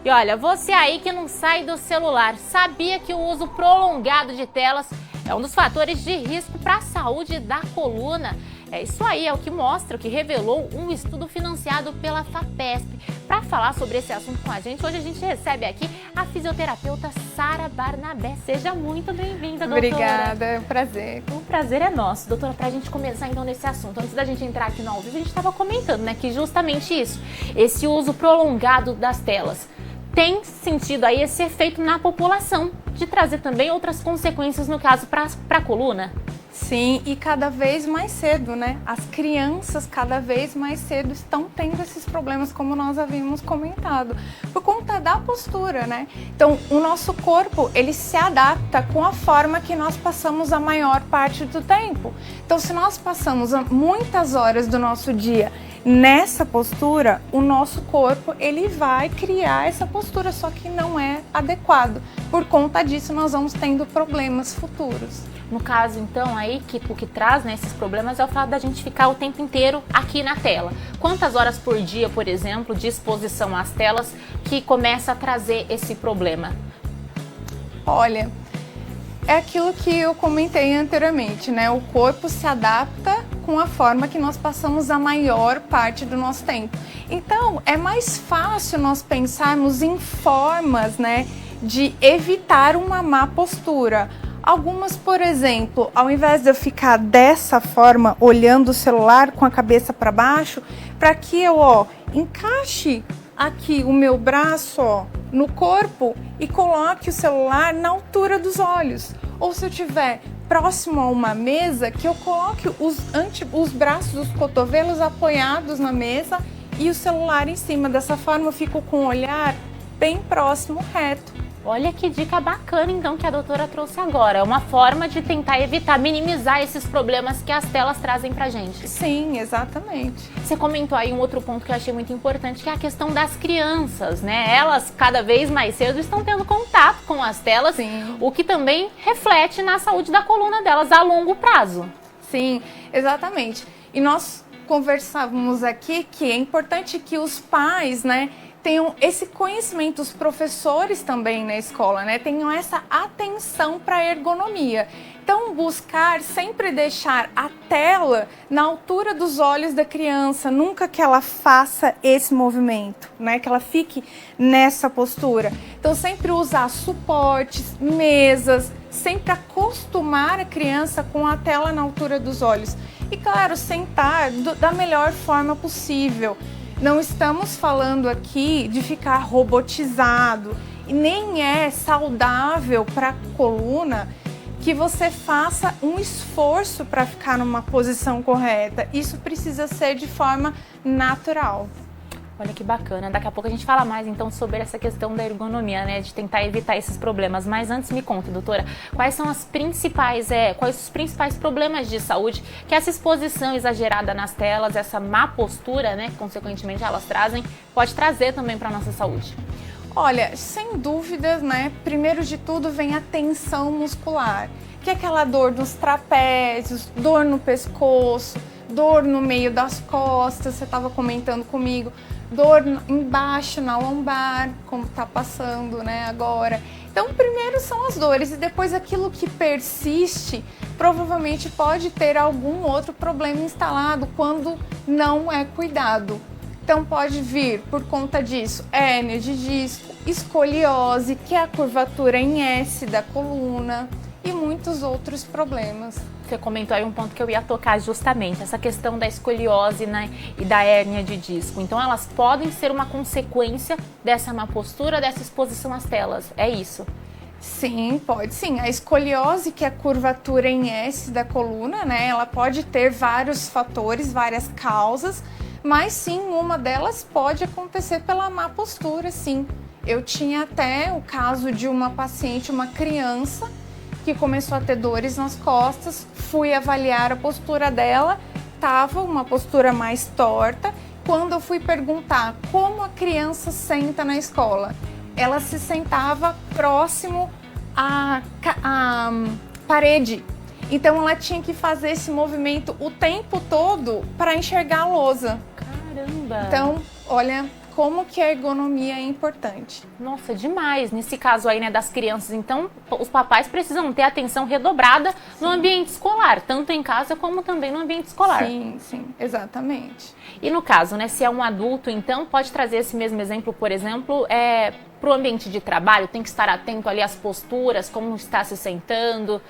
E olha, você aí que não sai do celular, sabia que o uso prolongado de telas é um dos fatores de risco para a saúde da coluna? É isso aí, é o que mostra, o que revelou um estudo financiado pela FAPESP. Para falar sobre esse assunto com a gente, hoje a gente recebe aqui a fisioterapeuta Sara Barnabé. Seja muito bem-vinda, doutora. Obrigada, é um prazer. O prazer é nosso, doutora. Para a gente começar então nesse assunto, antes da gente entrar aqui no ao vivo, a gente estava comentando, né, que justamente isso, esse uso prolongado das telas, tem sentido aí esse efeito na população, de trazer também outras consequências, no caso, para a coluna? Sim, e cada vez mais cedo, né? As crianças cada vez mais cedo estão tendo esses problemas, como nós havíamos comentado, por conta da postura, né? Então, o nosso corpo, ele se adapta com a forma que nós passamos a maior parte do tempo. Então, se nós passamos muitas horas do nosso dia nessa postura, o nosso corpo, ele vai criar essa postura, só que não é adequado. Por conta disso, nós vamos tendo problemas futuros. No caso, então, aí, o que traz, né, esses problemas é o fato da gente ficar o tempo inteiro aqui na tela. Quantas horas por dia, por exemplo, de exposição às telas que começa a trazer esse problema? Olha, é aquilo que eu comentei anteriormente, né? O corpo se adapta com a forma que nós passamos a maior parte do nosso tempo. Então, é mais fácil nós pensarmos em formas, né, de evitar uma má postura. Algumas, por exemplo, ao invés de eu ficar dessa forma, olhando o celular com a cabeça para baixo, para que eu, encaixe aqui o meu braço, no corpo e coloque o celular na altura dos olhos. Ou se eu tiver próximo a uma mesa, que eu coloque os braços, os cotovelos apoiados na mesa e o celular em cima. Dessa forma eu fico com o olhar bem próximo, reto. Olha que dica bacana, então, que a doutora trouxe agora. É uma forma de tentar evitar, minimizar esses problemas que as telas trazem pra gente. Sim, exatamente. Você comentou aí um outro ponto que eu achei muito importante, que é a questão das crianças, né? Elas, cada vez mais cedo, estão tendo contato com as telas, Sim. O que também reflete na saúde da coluna delas a longo prazo. Sim, exatamente. E nós conversávamos aqui que é importante que os pais, né, tenham esse conhecimento, os professores também na escola, né, tenham essa atenção para a ergonomia. Então, buscar sempre deixar a tela na altura dos olhos da criança, nunca que ela faça esse movimento, né, que ela fique nessa postura. Então, sempre usar suportes, mesas, sempre acostumar a criança com a tela na altura dos olhos. E, claro, sentar da melhor forma possível. Não estamos falando aqui de ficar robotizado e nem é saudável para a coluna que você faça um esforço para ficar numa posição correta. Isso precisa ser de forma natural. Olha que bacana. Daqui a pouco a gente fala mais então sobre essa questão da ergonomia, né, de tentar evitar esses problemas. Mas antes me conta, doutora, quais são os principais problemas de saúde que essa exposição exagerada nas telas, essa má postura, né, que consequentemente elas trazem, pode trazer também para a nossa saúde? Olha, sem dúvidas, né, primeiro de tudo vem a tensão muscular, que é aquela dor nos trapézios, dor no pescoço, dor no meio das costas, você estava comentando comigo, dor embaixo na lombar, como está passando, né, agora. Então, primeiro são as dores e depois aquilo que persiste, provavelmente pode ter algum outro problema instalado quando não é cuidado. Então, pode vir por conta disso hérnia de disco, escoliose, que é a curvatura em S da coluna e muitos outros problemas. Você comentou aí um ponto que eu ia tocar justamente, essa questão da escoliose, né, e da hérnia de disco. Então elas podem ser uma consequência dessa má postura, dessa exposição às telas, é isso? Sim, pode sim. A escoliose, que é a curvatura em S da coluna, né, ela pode ter vários fatores, várias causas, mas sim, uma delas pode acontecer pela má postura, sim. Eu tinha até o caso de uma paciente, uma criança, que começou a ter dores nas costas, fui avaliar a postura dela, estava uma postura mais torta. Quando eu fui perguntar como a criança senta na escola, ela se sentava próximo à parede. Então ela tinha que fazer esse movimento o tempo todo para enxergar a lousa. Caramba! Então, olha como que a ergonomia é importante. Nossa, demais. Nesse caso aí, né, das crianças, então, os papais precisam ter atenção redobrada no ambiente escolar, tanto em casa como também no ambiente escolar. Sim, exatamente. E no caso, né, se é um adulto, então, pode trazer esse mesmo exemplo, por exemplo, para o ambiente de trabalho, tem que estar atento ali às posturas, como está se sentando.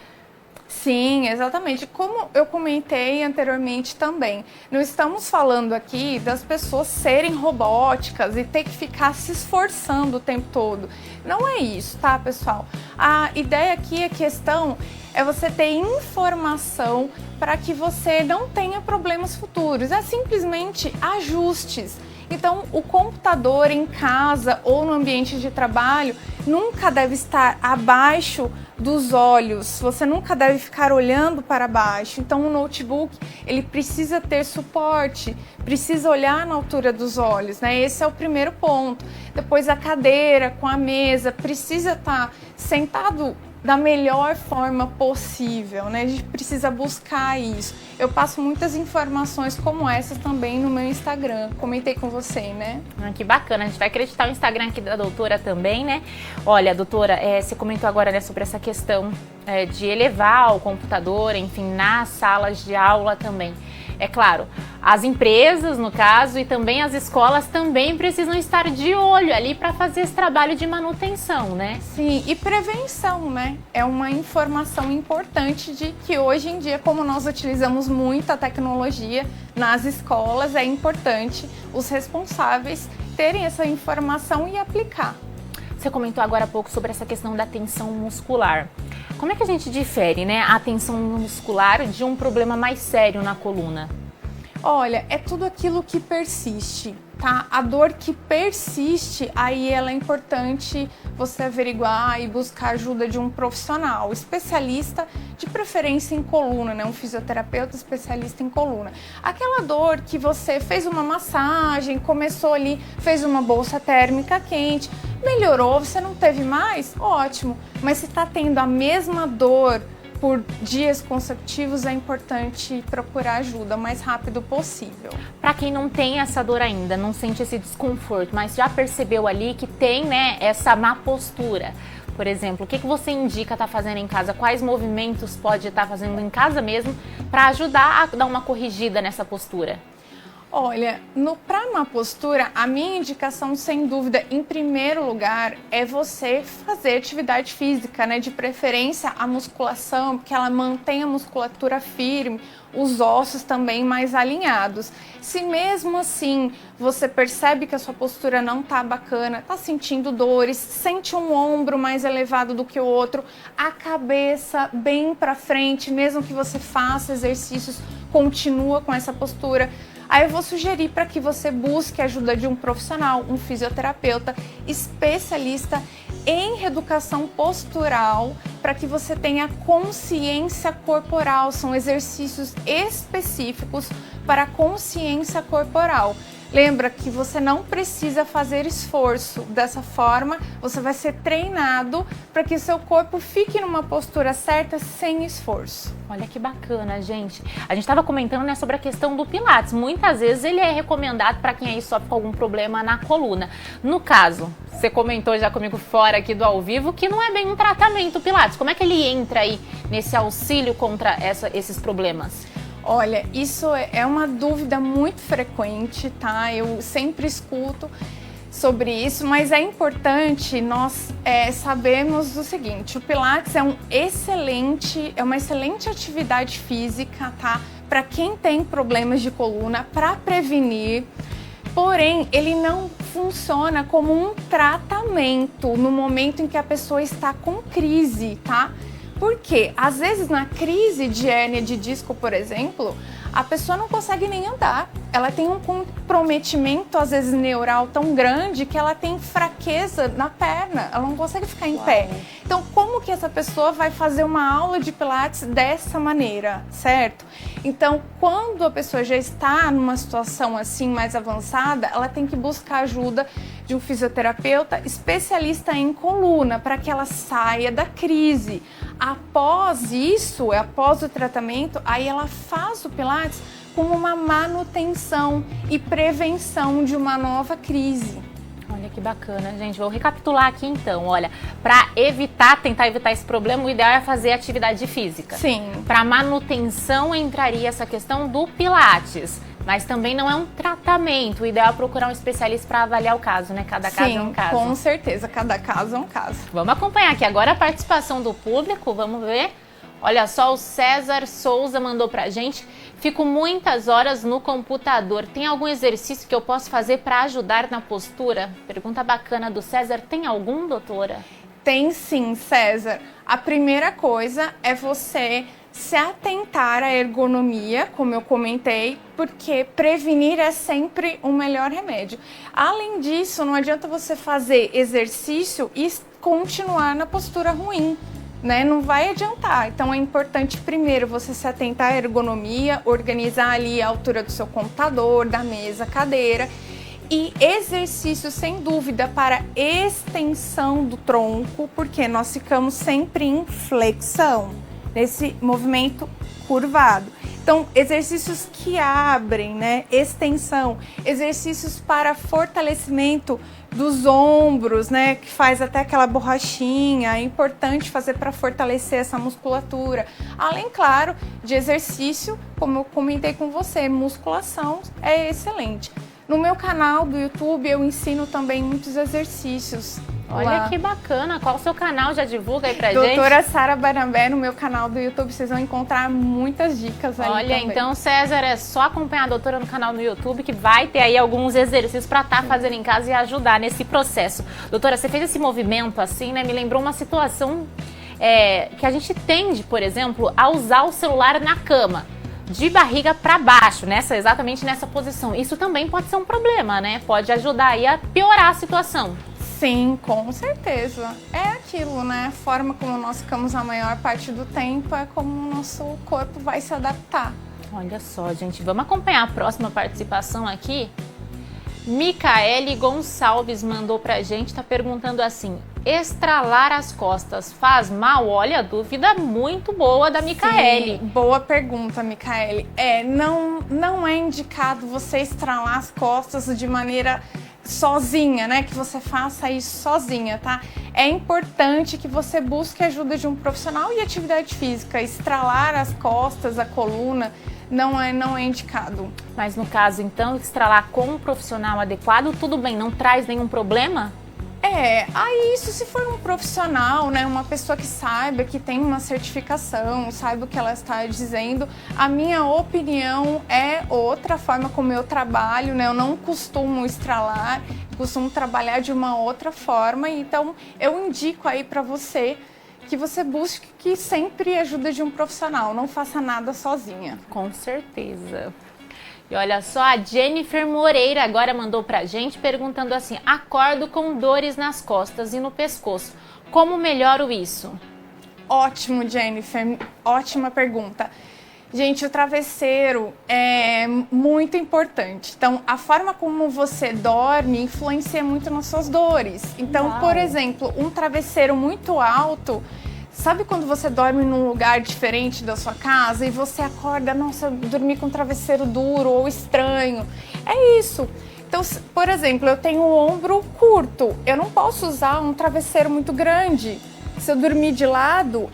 Sim, exatamente. Como eu comentei anteriormente também, não estamos falando aqui das pessoas serem robóticas e ter que ficar se esforçando o tempo todo. Não é isso, tá, pessoal? A ideia aqui, a questão é você ter informação para que você não tenha problemas futuros. É simplesmente ajustes. Então, o computador em casa ou no ambiente de trabalho nunca deve estar abaixo dos olhos. Você nunca deve ficar olhando para baixo. Então, o notebook, ele precisa ter suporte, precisa olhar na altura dos olhos, né? Esse é o primeiro ponto. Depois, a cadeira com a mesa precisa estar sentado da melhor forma possível, né? A gente precisa buscar isso. Eu passo muitas informações como essas também no meu Instagram. Comentei com você, né? Que bacana. A gente vai acreditar o Instagram aqui da doutora também, né? Olha, doutora, você comentou agora, né, sobre essa questão de elevar o computador, enfim, nas salas de aula também. É claro, as empresas, no caso, e também as escolas também precisam estar de olho ali para fazer esse trabalho de manutenção, né? Sim, e prevenção, né? É uma informação importante de que hoje em dia, como nós utilizamos muito a tecnologia nas escolas, é importante os responsáveis terem essa informação e aplicar. Você comentou agora há pouco sobre essa questão da tensão muscular. Como é que a gente difere, né, a tensão muscular de um problema mais sério na coluna? Olha, é tudo aquilo que persiste, tá? A dor que persiste, aí ela é importante você averiguar e buscar ajuda de um profissional, especialista, de preferência em coluna, né? Um fisioterapeuta especialista em coluna. Aquela dor que você fez uma massagem, começou ali, fez uma bolsa térmica quente, melhorou, você não teve mais? Ótimo. Mas se está tendo a mesma dor por dias consecutivos, é importante procurar ajuda o mais rápido possível. Para quem não tem essa dor ainda, não sente esse desconforto, mas já percebeu ali que tem, né, essa má postura. Por exemplo, o que você indica estar fazendo em casa? Quais movimentos pode estar fazendo em casa mesmo para ajudar a dar uma corrigida nessa postura? Olha, para uma postura, a minha indicação, sem dúvida, em primeiro lugar, é você fazer atividade física, né? De preferência a musculação, porque ela mantém a musculatura firme, os ossos também mais alinhados. Se mesmo assim você percebe que a sua postura não tá bacana, tá sentindo dores, sente um ombro mais elevado do que o outro, a cabeça bem para frente, mesmo que você faça exercícios, continua com essa postura. Aí eu vou sugerir para que você busque a ajuda de um profissional, um fisioterapeuta especialista em reeducação postural, para que você tenha consciência corporal. São exercícios específicos para a consciência corporal. Lembra que você não precisa fazer esforço. Dessa forma, você vai ser treinado para que seu corpo fique numa postura certa sem esforço. Olha que bacana, gente. A gente estava comentando, né, sobre a questão do Pilates. Muitas vezes ele é recomendado para quem aí sofre com algum problema na coluna. No caso, você comentou já comigo fora aqui do ao vivo que não é bem um tratamento Pilates. Como é que ele entra aí nesse auxílio contra esses problemas? Olha, isso é uma dúvida muito frequente, tá? Eu sempre escuto sobre isso, mas é importante nós sabermos o seguinte: o Pilates é uma excelente atividade física, tá? Para quem tem problemas de coluna, para prevenir. Porém, ele não funciona como um tratamento no momento em que a pessoa está com crise, tá? Porque, às vezes, na crise de hérnia de disco, por exemplo, a pessoa não consegue nem andar. Ela tem um comprometimento, às vezes, neural tão grande que ela tem fraqueza na perna. Ela não consegue ficar em pé. Então, como que essa pessoa vai fazer uma aula de Pilates dessa maneira, certo? Então, quando a pessoa já está numa situação assim mais avançada, ela tem que buscar ajuda de um fisioterapeuta especialista em coluna para que ela saia da crise. Após isso, após o tratamento, aí ela faz o Pilates como uma manutenção e prevenção de uma nova crise. Olha que bacana, gente. Vou recapitular aqui então. Olha, para tentar evitar esse problema, o ideal é fazer atividade física. Sim. Para manutenção entraria essa questão do Pilates, mas também não é um tratamento. O ideal é procurar um especialista para avaliar o caso, né? Cada caso é um caso. Com certeza, cada caso é um caso. Vamos acompanhar aqui agora a participação do público, vamos ver. Olha só, o César Souza mandou pra gente. Fico muitas horas no computador. Tem algum exercício que eu posso fazer para ajudar na postura? Pergunta bacana do César. Tem algum, doutora? Tem sim, César. A primeira coisa é você se atentar à ergonomia, como eu comentei, porque prevenir é sempre o melhor remédio. Além disso, não adianta você fazer exercício e continuar na postura ruim. Né? Não vai adiantar. Então é importante primeiro você se atentar à ergonomia, organizar ali a altura do seu computador, da mesa, cadeira, e exercício sem dúvida para extensão do tronco, porque nós ficamos sempre em flexão, nesse movimento curvado. Então, exercícios que abrem, né? Extensão, exercícios para fortalecimento dos ombros, né? Que faz até aquela borrachinha, é importante fazer para fortalecer essa musculatura. Além, claro, de exercício, como eu comentei com você, musculação é excelente. No meu canal do YouTube eu ensino também muitos exercícios. Olha lá. Que bacana, qual o seu canal? Já divulga aí pra gente. Doutora Sara Barnabé, no meu canal do YouTube, vocês vão encontrar muitas dicas ali. Olha, também. Então César, é só acompanhar a doutora no canal no YouTube que vai ter aí alguns exercícios pra estar fazendo em casa e ajudar nesse processo. Doutora, você fez esse movimento assim, né? Me lembrou uma situação que a gente tende, por exemplo, a usar o celular na cama, de barriga para baixo, exatamente nessa posição. Isso também pode ser um problema, né? Pode ajudar aí a piorar a situação. Sim, com certeza. É aquilo, né? A forma como nós ficamos a maior parte do tempo é como o nosso corpo vai se adaptar. Olha só, gente. Vamos acompanhar a próxima participação aqui. Micaele Gonçalves mandou pra gente, tá perguntando assim: estralar as costas faz mal? Olha, dúvida muito boa da Micaele. Sim, boa pergunta, Micaele. Não é indicado você estralar as costas de maneira sozinha, né? Que você faça isso sozinha, tá? É importante que você busque a ajuda de um profissional e atividade física. Estralar as costas, a coluna, não é indicado. Mas no caso, então, estralar com um profissional adequado, tudo bem, não traz nenhum problema? Aí isso se for um profissional, né, uma pessoa que saiba, que tem uma certificação, saiba o que ela está dizendo. A minha opinião é outra forma como eu trabalho, né, eu não costumo estralar, costumo trabalhar de uma outra forma, então eu indico aí para você que você busque sempre ajuda de um profissional, não faça nada sozinha. Com certeza. E olha só, a Jennifer Moreira agora mandou pra gente perguntando assim: acordo com dores nas costas e no pescoço, como melhoro isso? Ótimo, Jennifer, ótima pergunta. Gente, o travesseiro é muito importante. Então, a forma como você dorme influencia muito nas suas dores. Então, Uau. Por exemplo, um travesseiro muito alto. Sabe quando você dorme num lugar diferente da sua casa e você acorda, nossa, eu dormi com um travesseiro duro ou estranho? É isso. Então, por exemplo, eu tenho o ombro curto, eu não posso usar um travesseiro muito grande. Se eu dormir de lado,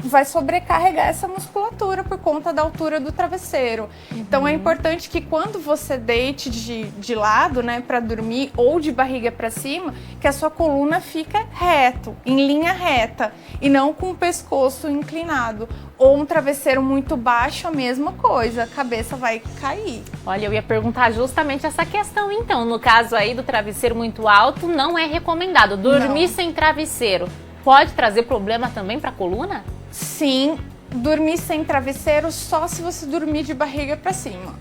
vai sobrecarregar essa musculatura por conta da altura do travesseiro. Então é importante que quando você deite de lado, né, para dormir ou de barriga para cima, que a sua coluna fica reto, em linha reta e não com o pescoço inclinado. Ou um travesseiro muito baixo, a mesma coisa, a cabeça vai cair. Olha, eu ia perguntar justamente essa questão então. No caso aí do travesseiro muito alto, não é recomendado. Dormir sem travesseiro pode trazer problema também para a coluna? Sim, dormir sem travesseiro só se você dormir de barriga para cima.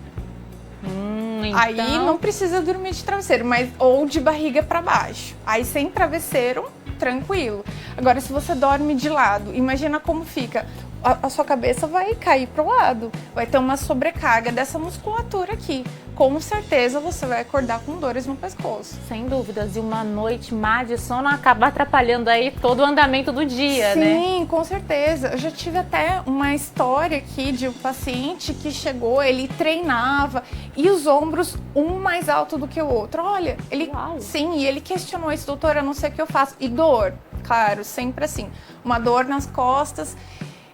Então... Aí não precisa dormir de travesseiro, ou de barriga para baixo. Aí sem travesseiro, tranquilo. Agora, se você dorme de lado, imagina como fica. a sua cabeça vai cair pro lado, vai ter uma sobrecarga dessa musculatura aqui. Com certeza você vai acordar com dores no pescoço. Sem dúvidas, e uma noite má de sono acaba atrapalhando aí todo o andamento do dia, né? Sim, com certeza. Eu já tive até uma história aqui de um paciente que chegou, ele treinava e os ombros um mais alto do que o outro. Olha, ele, sim, e ele questionou isso, doutor, eu não sei o que eu faço. E dor, claro, sempre assim, uma dor nas costas.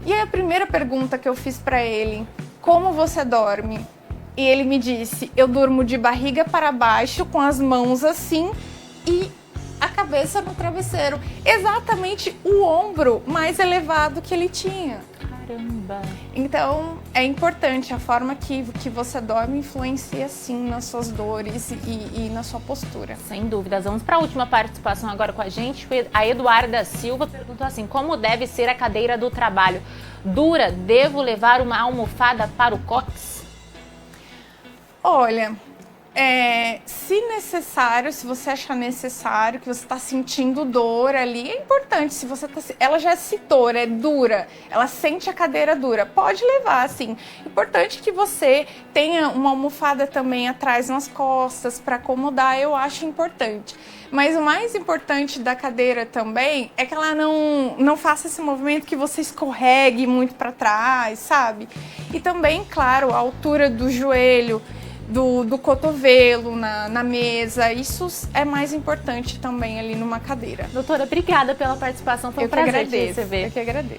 E aí a primeira pergunta que eu fiz para ele, como você dorme? E ele me disse, eu durmo de barriga para baixo, com as mãos assim e a cabeça no travesseiro. Exatamente o ombro mais elevado que ele tinha. Caramba! Então, é importante, a forma que você dorme influencia sim nas suas dores e na sua postura. Sem dúvidas. Vamos para a última participação agora com a gente. A Eduarda Silva perguntou assim, como deve ser a cadeira do trabalho? Dura, devo levar uma almofada para o cóccix? Olha, se necessário, se você achar necessário, que você está sentindo dor ali, é importante. Se você ela já citou, é dura, ela sente a cadeira dura, pode levar, assim. Importante que você tenha uma almofada também atrás nas costas para acomodar, eu acho importante. Mas o mais importante da cadeira também é que ela não faça esse movimento que você escorregue muito para trás, sabe? E também, claro, a altura do joelho, do cotovelo na mesa, isso é mais importante também ali numa cadeira. Doutora, obrigada pela participação, foi um prazer te receber. Eu que agradeço.